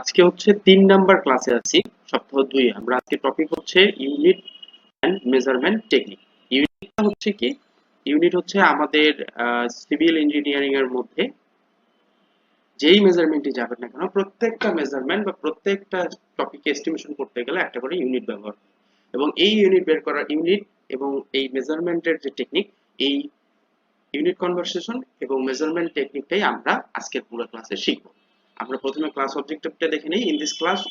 আজকে হচ্ছে 3 নাম্বার ক্লাসে আছি, সপ্তাহ 2। আমরা আজকে টপিক হচ্ছে ইউনিট এন্ড মেজারমেন্ট টেকনিক। ইউনিটটা হচ্ছে কি? ইউনিট হচ্ছে আমাদের সিভিল ইঞ্জিনিয়ারিং এর মধ্যে যেই মেজারমেন্টই যাবেন না কেন, প্রত্যেকটা মেজারমেন্ট বা প্রত্যেকটা টপিকে এস্টিমেশন করতে গেলে একটা করে ইউনিট ব্যবহার হয়। এবং এই ইউনিট বের করার ইউনিট এবং এই মেজারমেন্টের যে টেকনিক, এই ইউনিট কনভার্সেশন এবং মেজারমেন্ট টেকনিকটাই আমরা আজকের পুরো ক্লাসে শিখব। আমরা প্রথমে ক্লাস অবজেক্টিভটা দেখে নিই। In this class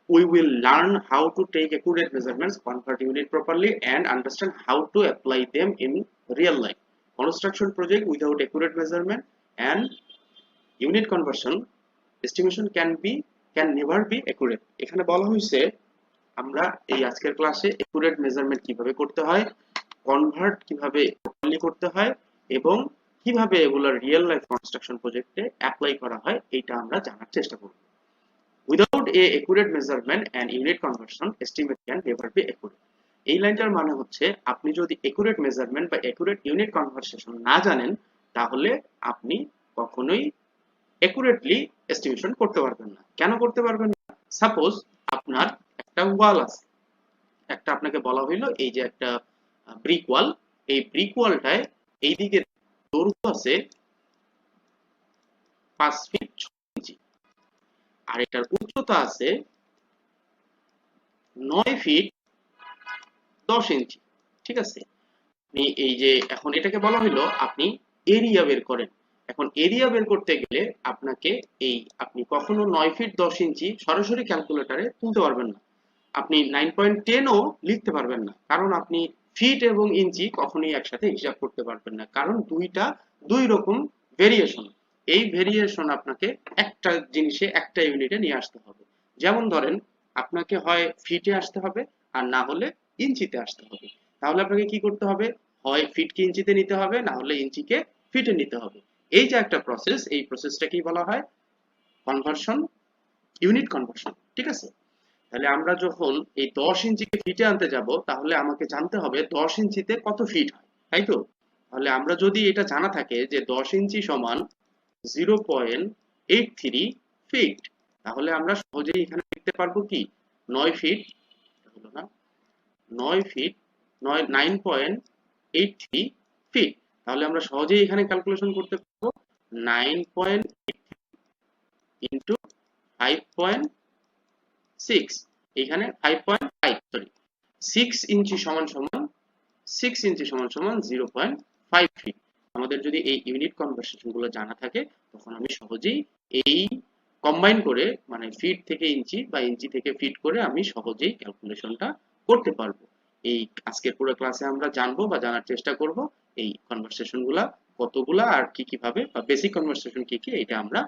we will learn how to take accurate measurements, convert unit properly, and understand how to apply them in real life. Construction project without accurate measurement and unit conversion estimation can never be accurate. এখানে বলা হয়েছে আমরা এই আজকের ক্লাসে accurate measurement কিভাবে করতে হয়, কনভার্ট কিভাবে প্রপারলি করতে হয় এবং কিভাবে এগুলো রিয়েল লাইফ কনস্ট্রাকশন প্রজেক্টে অ্যাপ্লাই করা হয়, এটা আমরা জানার চেষ্টা করব। Without a accurate measurement and unit conversion, estimate can never be accurate. এই লাইনটার মানে হচ্ছে আপনি যদি accurate measurement বা accurate unit conversion না জানেন, তাহলে আপনি কখনোই accurately estimation করতে পারবেন না। কেন করতে পারবেন না? সাপোজ আপনার একটা ওয়াল আছে, একটা আপনাকে বলা হইলো এই যে একটা ব্রিক ওয়াল, এই ব্রিক ওয়ালটায় এইদিকে দৈর্ঘ্য আছে 5 ফিট 6 ইঞ্চি আর এটার উচ্চতা আছে 9 ফিট 10 ইঞ্চি। ঠিক আছে, আপনি এই যে এখন এটাকে বলা হইলো আপনি এরিয়া বের করেন। এখন এরিয়া বের করতে গেলে আপনাকে আপনি কখনো 9 ফিট 10 ইঞ্চি সরাসরি ক্যালকুলেটরে তুলতে পারবেন না। আপনি 9.10 ও লিখতে পারবেন না, কারণ আপনি ফিট এবং ইঞ্চি কখনোই একসাথে হিসাব করতে পারবেন না, কারণ দুইটা দুই রকম ভেরিয়েশন। এই ভেরিয়েশন আপনাকে একটা জিনিসে একটা ইউনিটে নিয়ে আসতে হবে। যেমন ধরেন আপনাকে হয় ফিটে আসতে হবে আর না হলে ইঞ্চিতে আসতে হবে। তাহলে আপনাকে কি করতে হবে? হয় ফিটকে ইঞ্চিতে নিতে হবে, না হলে ইঞ্চিকে ফিটে নিতে হবে। এই যে একটা প্রসেস, এই প্রসেসটাকেই বলা হয় কনভার্সন, ইউনিট কনভার্সন। ঠিক আছে, তাহলে আমরা যখন এই 10 ইঞ্চিকে ফিটে আনতে যাব, তাহলে আমাকে জানতে হবে 10 ইঞ্চিতে কত ফিট হয়, তাই তো? তাহলে আমরা যদি এটা জানা থাকে যে 10 ইঞ্চি সমান 0.83 ফিট, তাহলে আমরা সহজেই এখানে লিখতে পারবো কি 9 ফিট, হলো না 9 ফিট 9.83 ফিট। তাহলে আমরা সহজেই এখানে ক্যালকুলেশন করতে পারবো 9.83 ইন্টু 5.6, এখানে 5.5 সরি 6 ইঞ্চি সমান সমান 6 ইঞ্চি সমান সমান 0.5 ফিট। আমাদের যদি এই ইউনিট কনভার্সেশন গুলো জানা থাকে, তখন আমি সহজেই এই কম্বাইন করে মানে ফিট থেকে ইঞ্চি বা ইঞ্চি থেকে ফিট করে আমি সহজেই ক্যালকুলেশনটা করতে পারবো। এই আজকের পুরো ক্লাসে আমরা জানবো বা জানার চেষ্টা করব এই কনভার্সেশন গুলা কতগুলা আর কি কিভাবে, বা বেসিক কনভার্সেশন কি কি, এটা আমরা